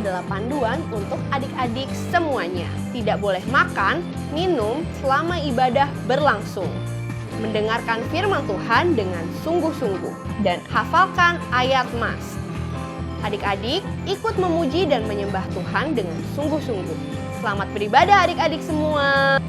adalah panduan untuk adik-adik semuanya. Tidak boleh makan, minum selama ibadah berlangsung. Mendengarkan firman Tuhan dengan sungguh-sungguh dan hafalkan ayat Mas. Adik-adik ikut memuji dan menyembah Tuhan dengan sungguh-sungguh. Selamat beribadah adik-adik semua.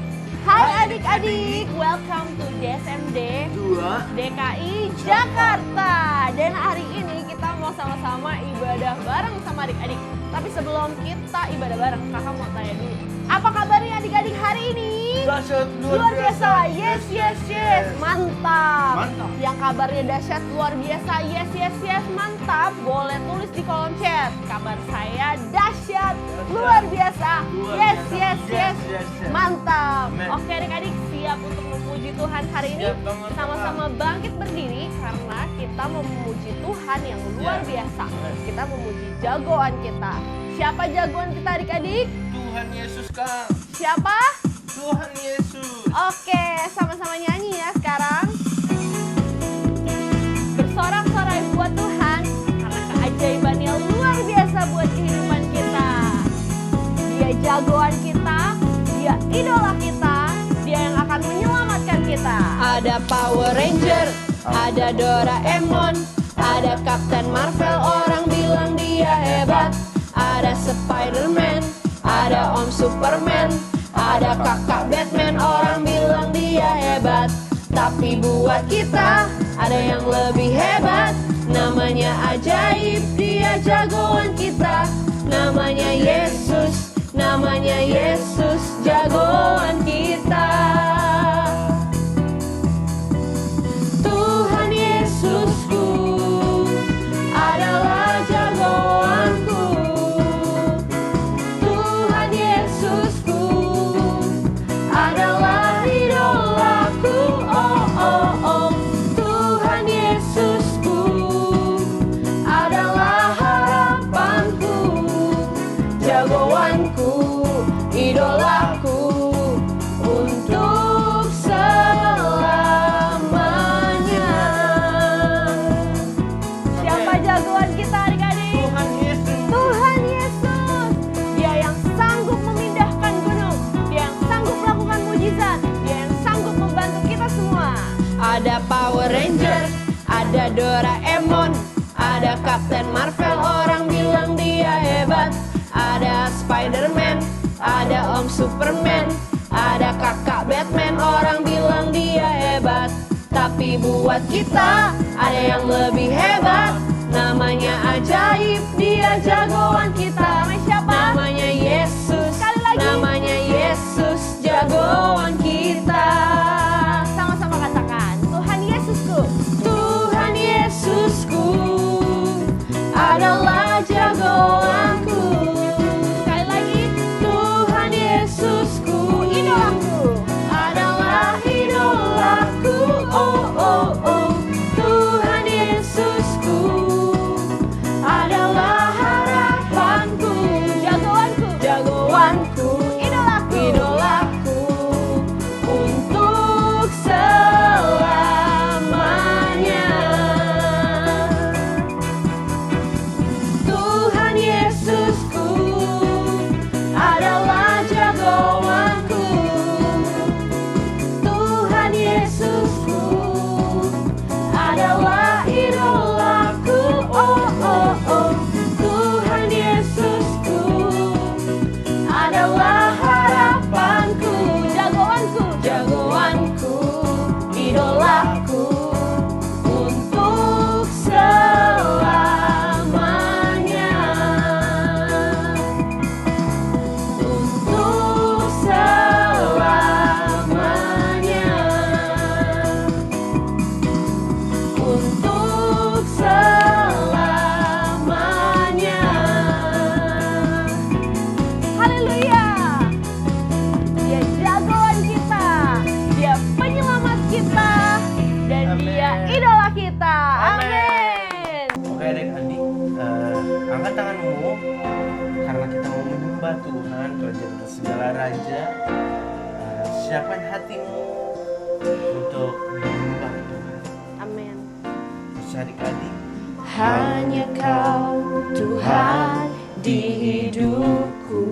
Hai adik-adik, welcome to DSMD 2 DKI Jakarta. Dan hari ini kita mau sama-sama ibadah bareng sama adik-adik. Tapi sebelum kita ibadah bareng, kakak mau tanya dulu, apa kabarnya adik-adik hari ini? dahsyat Luar biasa, yes, yes, yes, mantap. Mantap. Yang kabarnya dahsyat, luar biasa, yes, yes, yes, mantap. Boleh tulis di kolom chat, kabar saya dahsyat, luar biasa, Luar yes, biasa. yes, yes, Yes, yes. mantap. Amen. Oke adik-adik, siap untuk memuji Tuhan hari ini? Siap banget, Sama-sama bangkit berdiri karena kita mau memuji Tuhan yang luar Ya. biasa. Amen. Kita memuji jagoan kita. Siapa jagoan kita adik-adik? Tuhan Yesus Kang, Siapa? Tuhan Yesus. Oke, sama-sama nyanyi ya sekarang. Bersorak-sorai buat Tuhan, karena keajaibannya luar biasa buat kehidupan kita. Dia jagoan kita, dia idola kita, dia yang akan menyelamatkan kita. Ada Power Ranger, ada Doraemon, ada Captain Marvel, orang bilang dia hebat. Ada Spider-Man, ada Om Superman, ada kakak Batman, orang bilang dia hebat. Tapi buat kita ada yang lebih hebat. Namanya ajaib, dia jagoan kita. Namanya Yesus, namanya Yesus, jagoan kita. Tuhan Yesusku adalah jagoanku. Tuhan Yesusku adalah idolaku. Oh, oh, oh. Tuhan Yesusku adalah harapanku, jagoanku, idolaku untuk selamanya. Siapa jagoan kita adik-adik? Tuhan Yesus. Tuhan Yesus, dia yang sanggup memindahkan gunung, dia yang sanggup melakukan mujizat, dia yang sanggup membantu kita semua. Ada Power Ranger, ada Doraemon, ada Captain Marvel, orang bilang dia hebat. Ada Spider-Man, ada Om Superman, ada kakak Batman, orang bilang dia hebat. Tapi buat kita ada yang lebih hebat. Namanya ajaib, dia jagoan kita. Namanya siapa? Namanya Yesus. Sekali lagi. Namanya Yesus, jagoan kita. Sama-sama katakan, Tuhan Yesusku. Tuhan Yesusku adalah jagoanku. Sekali lagi, Tuhan Yesusku, idolaku, adalah idolaku. Oh, oh, oh. Tuhan Yesusku adalah harapanku, jagoanku, jagoanku, idolaku, idolaku untuk selamanya. Tuhan Yesusku adalah jagoanku. Tuhan Yesusku adalah idolaku. Oh, oh, oh. Tuhan Yesusku adalah harapanku, jagoanku, jagoanku, idolaku untuk selamanya. Untuk selamanya. Untuk selamanya. Haleluya. Dia jagoan kita, dia penyelamat kita, dan Amin. dia idola kita. Amin. Amin. Oke adik-adik, angkat tanganmu karena kita mau menyembah Tuhan, Raja atas segala raja. Siapkan hatimu untuk menyembah Tuhan. Amin. Adik-adik, Hanya Kau Tuhan di hidupku.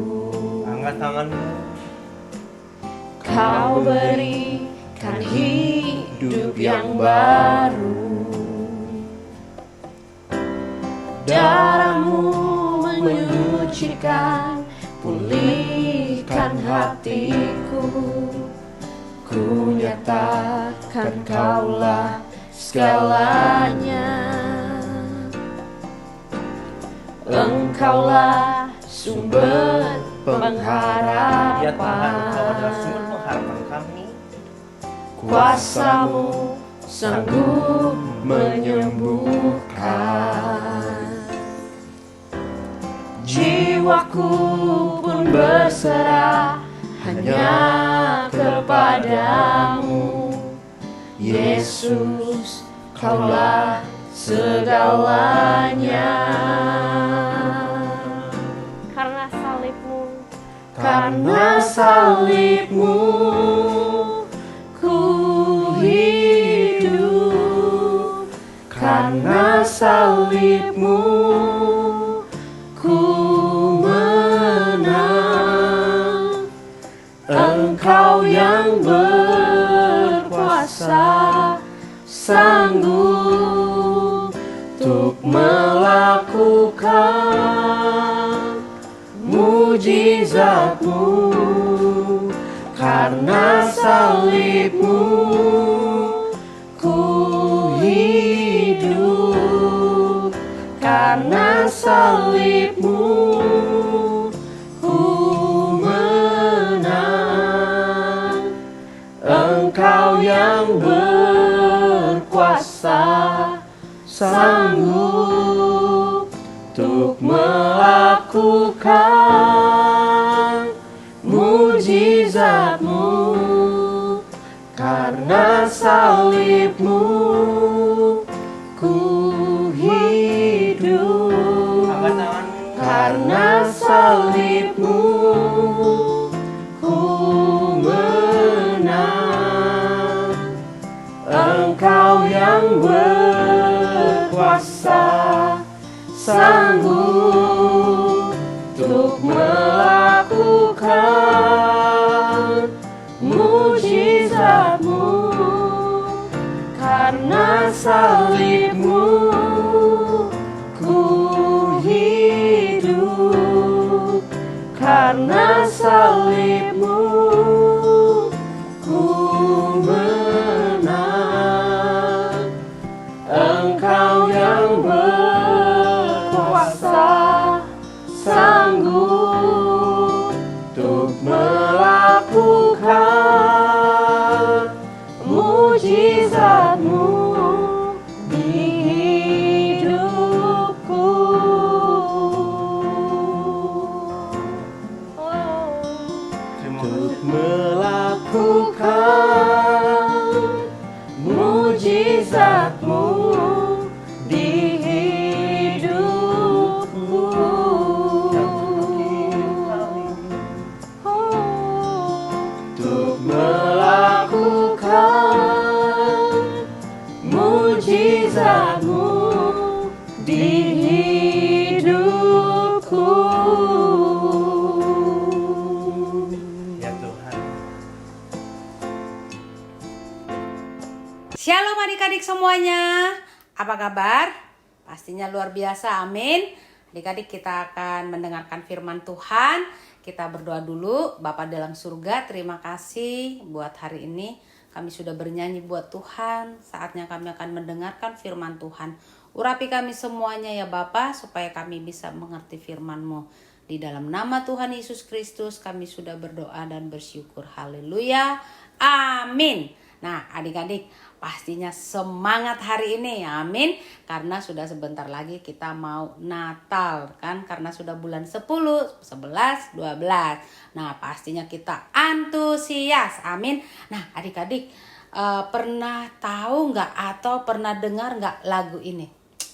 Angkat tanganmu. Kau berikan hidup yang baru. Darahmu menyucikan, pulihkan hatiku. Ku nyatakan Kaulah segalanya. Engkaulah sumber pengharapan. Ya Tuhan, Engkau adalah sumber pengharapan kami. Kuasa-Mu sanggup menyembuhkan. Jiwaku pun berserah hanya kepadamu. Yesus, Kaulah segalanya. Karena salib-Mu, karena salib-Mu, ku hidup. Karena salib-Mu, ku menang. Engkau yang berkuasa, sanggup untuk melakukan mujizat-Mu. Karena salib-Mu, ku hidup. Karena salib-Mu, ku menang. Engkau yang berkuasa, sanggup untuk melakukan mujizat-Mu. Karena salib-Mu, ku hidup. Angkat tanganmu. Karena salib-Mu, ku menang. Engkau yang berkuasa, sanggup untuk melakukan mujizat-Mu. Karena salib-Mu, ku hidup. Karena salib-Mu, ku menang. Engkau yang berkuasa, sanggup untuk melakukan mujizat-Mu di hidupku. Terima Untuk kasih. melakukan mujizat-Mu di hidupku. Untuk melakukan mujizat-Mu di hidupku. Ya Tuhan. Shalom adik-adik semuanya, apa kabar? Pastinya luar biasa, amin. Adik-adik, kita akan mendengarkan firman Tuhan. Kita berdoa dulu. Bapa dalam surga, terima kasih buat hari ini. Kami sudah bernyanyi buat Tuhan. Saatnya kami akan mendengarkan firman Tuhan. Urapi kami semuanya ya Bapa, supaya kami bisa mengerti firman-Mu. Di dalam nama Tuhan Yesus Kristus kami sudah berdoa dan bersyukur. Haleluya, amin. Nah adik-adik, pastinya semangat hari ini, amin. Karena sudah sebentar lagi kita mau Natal kan, karena sudah bulan 10, 11, 12. Nah pastinya kita antusias, amin. Nah adik-adik, pernah tahu nggak atau pernah dengar nggak lagu ini?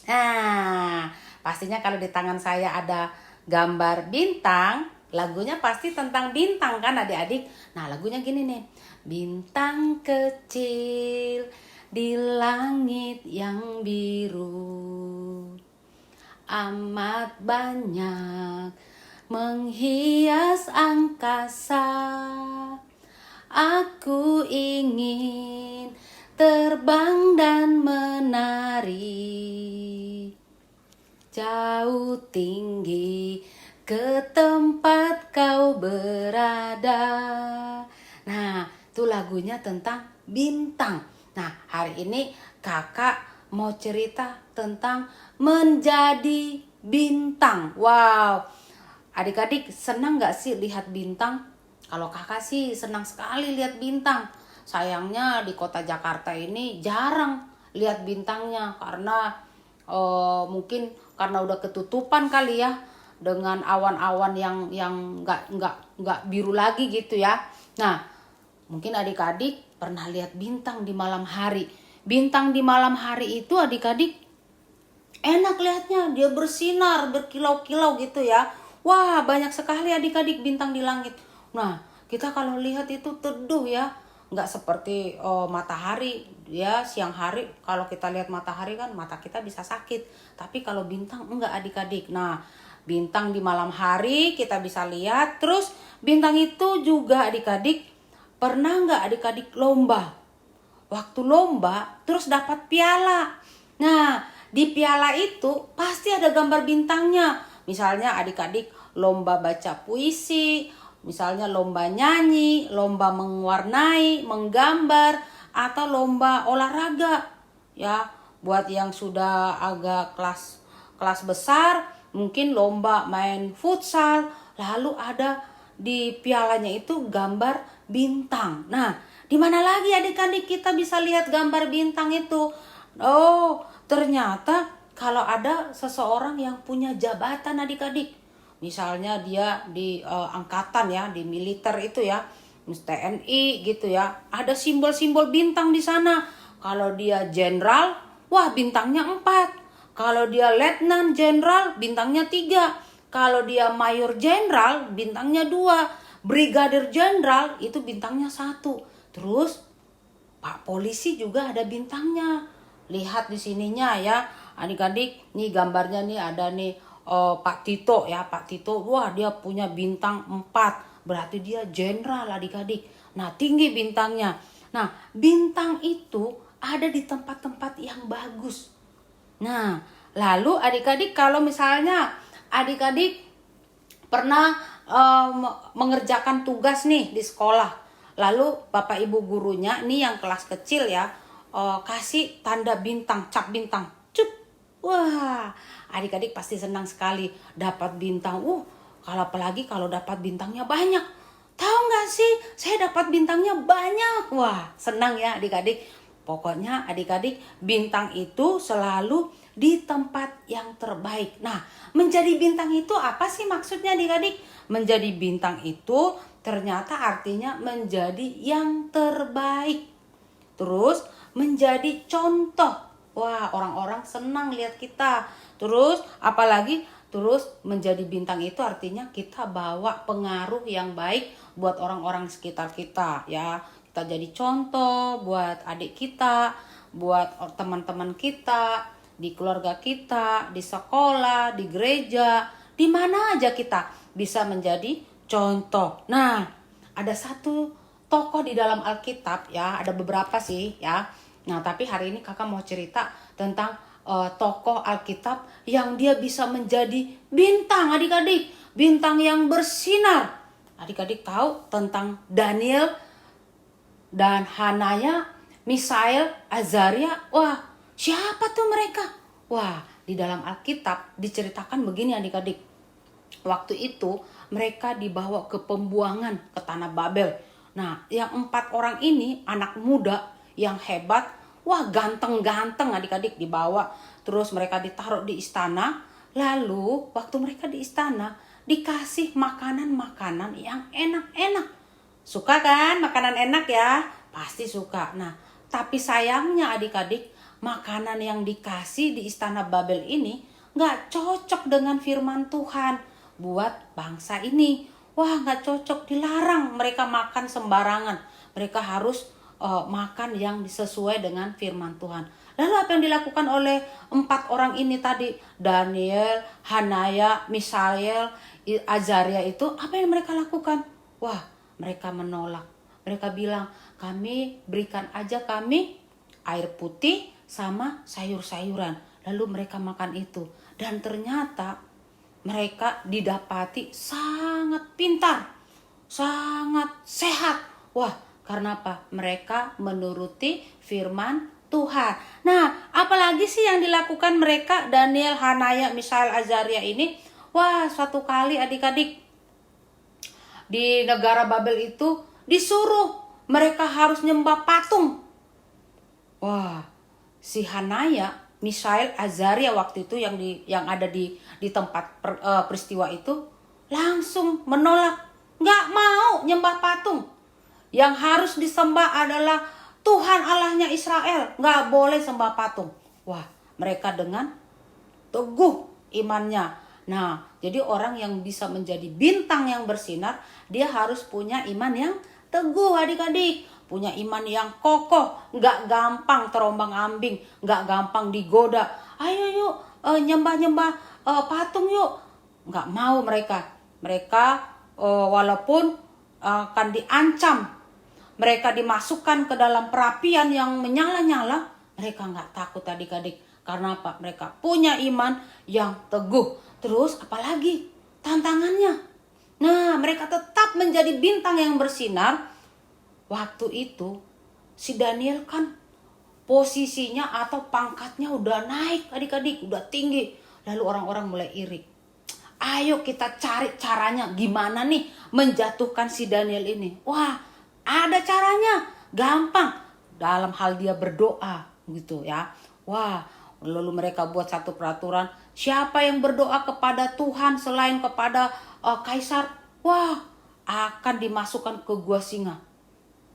Nah pastinya kalau di tangan saya ada gambar bintang, lagunya pasti tentang bintang kan adik-adik. Nah lagunya gini nih. Bintang kecil di langit yang biru, amat banyak menghias angkasa. Aku ingin terbang dan menari jauh tinggi ke tempat kau berada. Nah, itu lagunya tentang bintang. Nah, hari ini kakak mau cerita tentang menjadi bintang. Wow, adik-adik senang gak sih lihat bintang? Kalau kakak sih senang sekali lihat bintang. Sayangnya di kota Jakarta ini jarang lihat bintangnya karena mungkin karena udah ketutupan kali ya dengan awan-awan yang nggak biru lagi gitu ya. Nah, mungkin adik-adik pernah lihat bintang di malam hari. Bintang di malam hari itu adik-adik enak lihatnya, dia bersinar, berkilau-kilau gitu ya. Wah, banyak sekali adik-adik bintang di langit. Nah, kita kalau lihat itu teduh ya. Nggak seperti matahari ya, siang hari kalau kita lihat matahari kan mata kita bisa sakit. Tapi kalau bintang enggak adik-adik. Nah, bintang di malam hari kita bisa lihat. Terus bintang itu juga adik-adik, pernah nggak adik-adik lomba? Waktu lomba terus dapat piala. Nah, di piala itu pasti ada gambar bintangnya. Misalnya adik-adik lomba baca puisi, misalnya lomba nyanyi, lomba mewarnai, menggambar, atau lomba olahraga. Ya, buat yang sudah agak kelas besar, mungkin lomba main futsal, lalu ada di pialanya itu gambar bintang. Nah, di mana lagi adik-adik kita bisa lihat gambar bintang itu? Oh, ternyata kalau ada seseorang yang punya jabatan adik-adik. Misalnya dia di angkatan ya, di militer itu ya, TNI gitu ya. Ada simbol-simbol bintang di sana. Kalau dia jenderal, wah bintangnya 4. Kalau dia letnan jenderal, bintangnya 3. Kalau dia mayor jenderal, bintangnya 2. Brigadir jenderal itu bintangnya 1. Terus Pak polisi juga ada bintangnya. Lihat di sininya ya, adik-adik. Nih gambarnya nih ada nih Pak Tito ya, Pak Tito. Wah, dia punya bintang 4. Berarti dia jenderal adik-adik. Nah, tinggi bintangnya. Nah, bintang itu ada di tempat-tempat yang bagus. Nah, lalu adik-adik kalau misalnya adik-adik pernah mengerjakan tugas nih di sekolah. Lalu Bapak Ibu gurunya, nih yang kelas kecil ya, kasih tanda bintang, cap bintang. Cup. Wah, adik-adik pasti senang sekali dapat bintang. Kalau apalagi kalau dapat bintangnya banyak. Tahu nggak sih, saya dapat bintangnya banyak. Wah, senang ya adik-adik. Pokoknya adik-adik, bintang itu selalu di tempat yang terbaik. Nah, menjadi bintang itu apa sih maksudnya adik-adik? Menjadi bintang itu ternyata artinya menjadi yang terbaik. Terus menjadi contoh. Wah, orang-orang senang lihat kita. Terus apalagi terus menjadi bintang itu artinya kita bawa pengaruh yang baik buat orang-orang sekitar kita ya. Kita jadi contoh buat adik kita, buat teman-teman kita, di keluarga kita, di sekolah, di gereja, di mana aja kita bisa menjadi contoh. Nah, ada satu tokoh di dalam Alkitab ya, ada beberapa sih ya. Nah, tapi hari ini kakak mau cerita tentang tokoh Alkitab yang dia bisa menjadi bintang adik-adik. Bintang yang bersinar. Adik-adik tahu tentang Daniel dan Hanaya, Misael, Azaria. Wah, siapa tuh mereka? Wah, di dalam Alkitab diceritakan begini adik-adik. Waktu itu mereka dibawa ke pembuangan ke tanah Babel. Nah, yang 4 orang ini anak muda yang hebat. Wah, ganteng-ganteng adik-adik dibawa. Terus mereka ditaruh di istana. Lalu waktu mereka di istana dikasih makanan-makanan yang enak-enak. Suka kan makanan enak ya? Pasti suka. Nah, tapi sayangnya adik-adik, makanan yang dikasih di istana Babel ini gak cocok dengan firman Tuhan buat bangsa ini. Wah, gak cocok, dilarang mereka makan sembarangan. Mereka harus makan yang sesuai dengan firman Tuhan. Lalu apa yang dilakukan oleh 4 orang ini tadi? Daniel, Hanaya, Misael, Azaria itu apa yang mereka lakukan? Wah, mereka menolak. Mereka bilang, kami berikan aja kami air putih sama sayur-sayuran. Lalu mereka makan itu. Dan ternyata mereka didapati sangat pintar, sangat sehat. Wah, karena apa? Mereka menuruti firman Tuhan. Nah, apalagi sih yang dilakukan mereka, Daniel, Hanaya, Misael, Azaria ini? Wah, suatu kali adik-adik di negara Babel itu disuruh mereka harus nyembah patung. Wah, si Hanaya, Misael, Azaria waktu itu yang ada di tempat peristiwa itu langsung menolak, nggak mau nyembah patung. Yang harus disembah adalah Tuhan Allahnya Israel, nggak boleh sembah patung. Wah, mereka dengan teguh imannya. Nah, jadi orang yang bisa menjadi bintang yang bersinar, dia harus punya iman yang teguh adik-adik. Punya iman yang kokoh, nggak gampang terombang-ambing, nggak gampang digoda. Ayo yuk, nyembah-nyembah patung yuk. Nggak mau mereka. Mereka walaupun akan diancam, mereka dimasukkan ke dalam perapian yang menyala-nyala, mereka nggak takut adik-adik. Karena apa? Mereka punya iman yang teguh. Terus apalagi tantangannya? Nah, mereka tetap menjadi bintang yang bersinar. Waktu itu si Daniel kan posisinya atau pangkatnya udah naik adik-adik, udah tinggi. Lalu orang-orang mulai iri. Ayo kita cari caranya gimana nih menjatuhkan si Daniel ini. Wah, ada caranya, gampang. Dalam hal dia berdoa gitu ya. Wah, lalu mereka buat satu peraturan. Siapa yang berdoa kepada Tuhan selain kepada kaisar, wah, akan dimasukkan ke gua singa.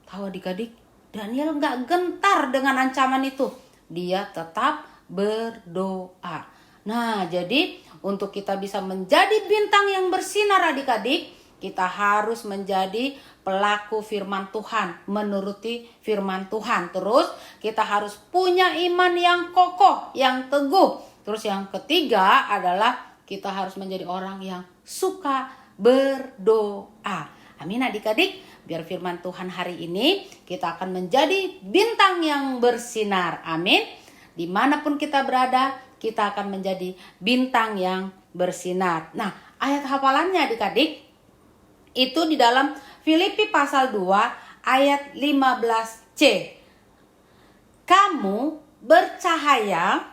Tahu adik-adik, Daniel gak gentar dengan ancaman itu. Dia tetap berdoa. Nah, jadi untuk kita bisa menjadi bintang yang bersinar adik-adik, kita harus menjadi pelaku firman Tuhan, menuruti firman Tuhan. Terus kita harus punya iman yang kokoh, yang teguh. Terus yang ketiga adalah kita harus menjadi orang yang suka berdoa. Amin adik-adik. Biar firman Tuhan hari ini kita akan menjadi bintang yang bersinar. Amin. Dimanapun kita berada, kita akan menjadi bintang yang bersinar. Nah, ayat hafalannya adik-adik itu di dalam Filipi pasal 2 ayat 15c. Kamu bercahaya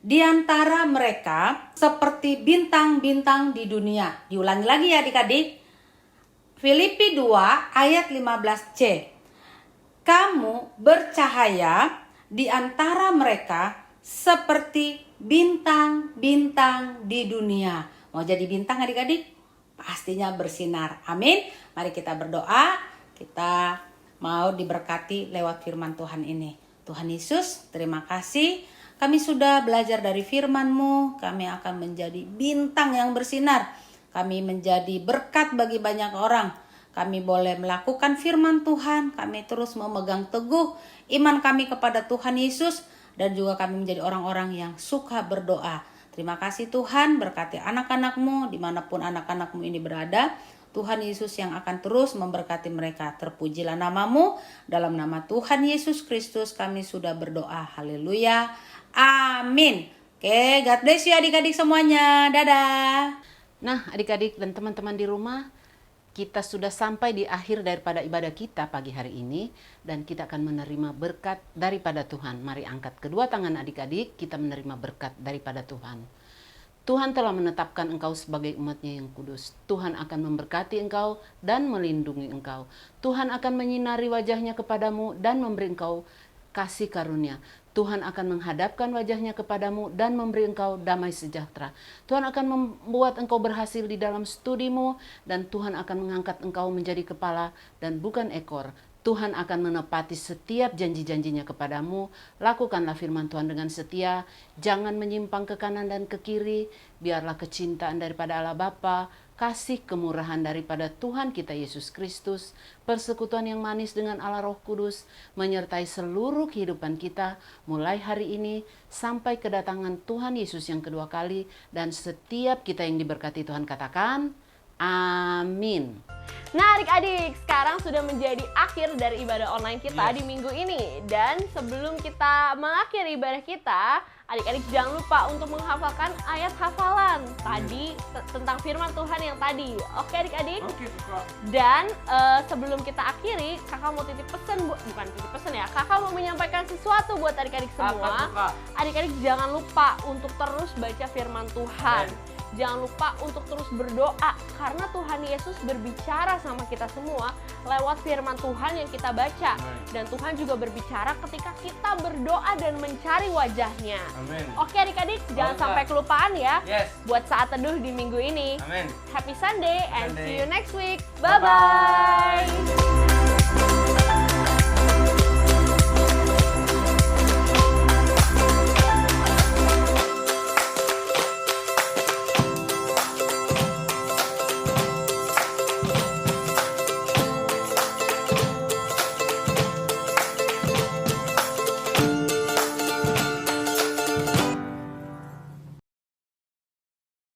di antara mereka seperti bintang-bintang di dunia. Diulangi lagi ya adik-adik. Filipi 2 ayat 15c. Kamu bercahaya di antara mereka seperti bintang-bintang di dunia. Mau jadi bintang adik-adik? Pastinya bersinar. Amin. Mari kita berdoa. Kita mau diberkati lewat firman Tuhan ini. Tuhan Yesus, terima kasih. Kami sudah belajar dari firman-Mu. Kami akan menjadi bintang yang bersinar. Kami menjadi berkat bagi banyak orang. Kami boleh melakukan firman Tuhan. Kami terus memegang teguh iman kami kepada Tuhan Yesus. Dan juga kami menjadi orang-orang yang suka berdoa. Terima kasih Tuhan, berkati anak-anak-Mu dimanapun anak-anak-Mu ini berada. Tuhan Yesus yang akan terus memberkati mereka. Terpujilah nama-Mu. Dalam nama Tuhan Yesus Kristus kami sudah berdoa. Haleluya. Amin. Oke, God bless you adik-adik semuanya. Dadah. Nah, adik-adik dan teman-teman di rumah, kita sudah sampai di akhir daripada ibadah kita pagi hari ini dan kita akan menerima berkat daripada Tuhan. Mari angkat kedua tangan adik-adik, kita menerima berkat daripada Tuhan. Tuhan telah menetapkan engkau sebagai umatnya yang kudus. Tuhan akan memberkati engkau dan melindungi engkau. Tuhan akan menyinari wajahnya kepadamu dan memberi engkau kasih karunia. Tuhan akan menghadapkan wajahnya kepadamu dan memberi engkau damai sejahtera. Tuhan akan membuat engkau berhasil di dalam studimu dan Tuhan akan mengangkat engkau menjadi kepala dan bukan ekor. Tuhan akan menepati setiap janji-janjinya kepadamu. Lakukanlah firman Tuhan dengan setia. Jangan menyimpang ke kanan dan ke kiri. Biarlah kecintaan daripada Allah Bapa, kasih kemurahan daripada Tuhan kita Yesus Kristus, persekutuan yang manis dengan Allah Roh Kudus, menyertai seluruh kehidupan kita mulai hari ini sampai kedatangan Tuhan Yesus yang kedua kali, dan setiap kita yang diberkati Tuhan katakan, amin. Nah adik-adik, sekarang sudah menjadi akhir dari ibadah online kita di minggu ini. Dan sebelum kita mengakhiri ibadah kita, adik-adik jangan lupa untuk menghafalkan ayat hafalan tadi tentang firman Tuhan yang tadi. Oke adik-adik? Oke, Kak. Dan sebelum kita akhiri, kakak mau titip pesan, bukan titip pesan ya, kakak mau menyampaikan sesuatu buat adik-adik semua. Adik-adik jangan lupa untuk terus baca firman Tuhan. Jangan lupa untuk terus berdoa, karena Tuhan Yesus berbicara sama kita semua lewat firman Tuhan yang kita baca. Dan Tuhan juga berbicara ketika kita berdoa dan mencari wajahnya. Amin. Oke adik-adik, jangan sampai kelupaan ya Yes. buat saat teduh di minggu ini. Amin. Happy Sunday and Sunday. see you next week. Bye-bye.